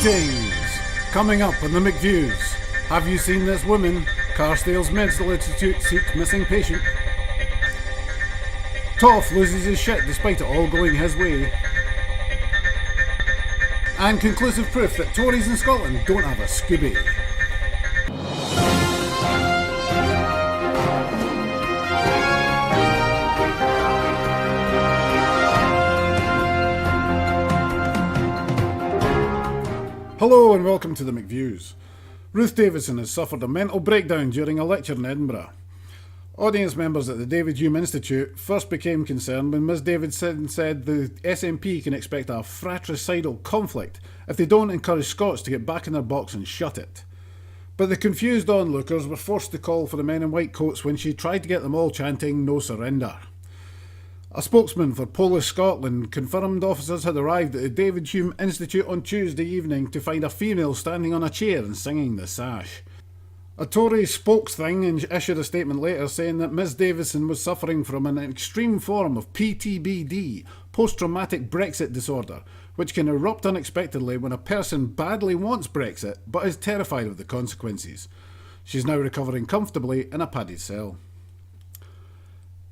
Greetings! Coming up on the McVews. Have you seen this woman? Carsdale's Mental Institute seeks missing patient. Toff loses his shit despite it all going his way. And conclusive proof that Tories in Scotland don't have a Scooby. Hello and welcome to the McVews. Ruth Davidson has suffered a mental breakdown during a lecture in Edinburgh. Audience members at the David Hume Institute first became concerned when Ms Davidson said the SNP can expect a fratricidal conflict if they don't encourage Scots to get back in their box and shut it. But the confused onlookers were forced to call for the men in white coats when she tried to get them all chanting "No surrender." A spokesman for Polish Scotland confirmed officers had arrived at the David Hume Institute on Tuesday evening to find a female standing on a chair and singing the sash. A Tory spokesthing issued a statement later saying that Ms Davidson was suffering from an extreme form of PTBD, post-traumatic Brexit disorder, which can erupt unexpectedly when a person badly wants Brexit but is terrified of the consequences. She's now recovering comfortably in a padded cell.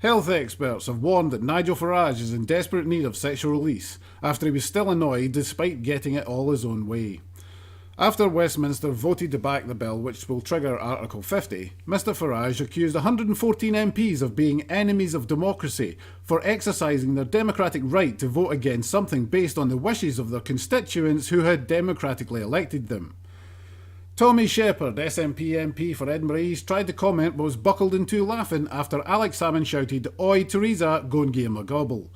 Health experts have warned that Nigel Farage is in desperate need of sexual release after he was still annoyed despite getting it all his own way. After Westminster voted to back the bill which will trigger Article 50, Mr Farage accused 114 MPs of being enemies of democracy for exercising their democratic right to vote against something based on the wishes of their constituents who had democratically elected them. Tommy Shepherd, SNP MP for Edinburgh East, tried to comment but was buckled into laughing after Alex Salmon shouted, "Oi Theresa, go and gie him a gobble."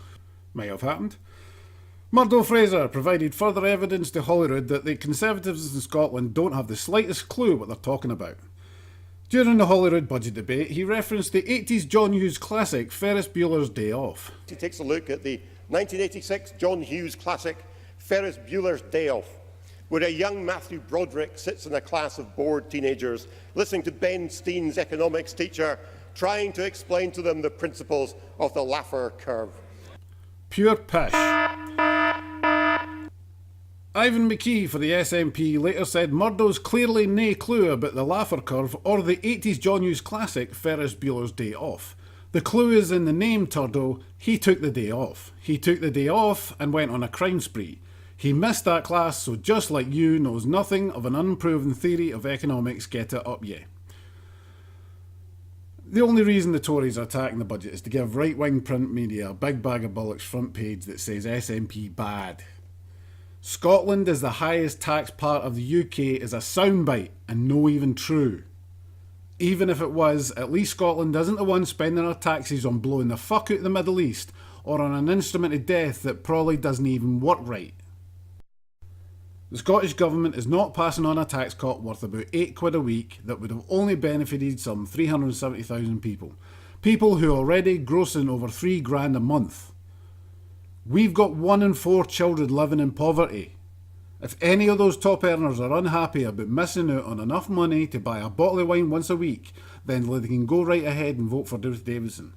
May have happened. Murdo Fraser provided further evidence to Holyrood that the Conservatives in Scotland don't have the slightest clue what they're talking about. During the Holyrood budget debate, he referenced the 80s John Hughes classic Ferris Bueller's Day Off. He takes a look at the 1986 John Hughes classic Ferris Bueller's Day Off, where a young Matthew Broderick sits in a class of bored teenagers listening to Ben Steen's economics teacher trying to explain to them the principles of the Laffer curve. Pure pish. Ivan McKee for the SNP later said Murdo's clearly nae clue about the Laffer curve or the 80s John Hughes classic Ferris Bueller's Day Off. The clue is in the name, Turdo. He took the day off. He took the day off and went on a crime spree. He missed that class, so just like you, knows nothing of an unproven theory of economics. Get it up ye. The only reason the Tories are attacking the budget is to give right-wing print media a big bag of bollocks front page that says SNP bad. Scotland is the highest tax part of the UK is a soundbite and no even true. Even if it was, at least Scotland isn't the one spending our taxes on blowing the fuck out of the Middle East or on an instrument of death that probably doesn't even work right. The Scottish Government is not passing on a tax cut worth about £8 a week that would have only benefited some 370,000 people. People who are already grossing over £3 grand a month. We've got 1 in 4 children living in poverty. If any of those top earners are unhappy about missing out on enough money to buy a bottle of wine once a week, then they can go right ahead and vote for Ruth Davidson.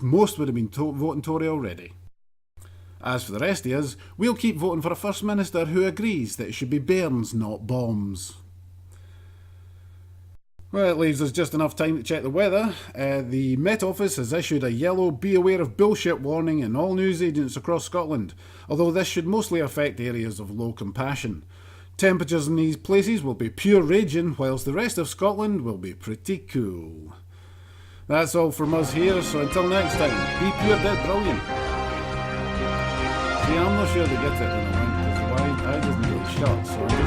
Most would have been voting Tory already. As for the rest of us, we'll keep voting for a First Minister who agrees that it should be bairns, not bombs. Well, it leaves us just enough time to check the weather. The Met Office has issued a yellow "Be aware of bullshit" warning in all newsagents across Scotland, although this should mostly affect areas of low compassion. Temperatures in these places will be pure raging, whilst the rest of Scotland will be pretty cool. That's all from us here, so until next time, be pure dead brilliant. See, I'm not sure they get it when I went, because the eye doesn't really shut, so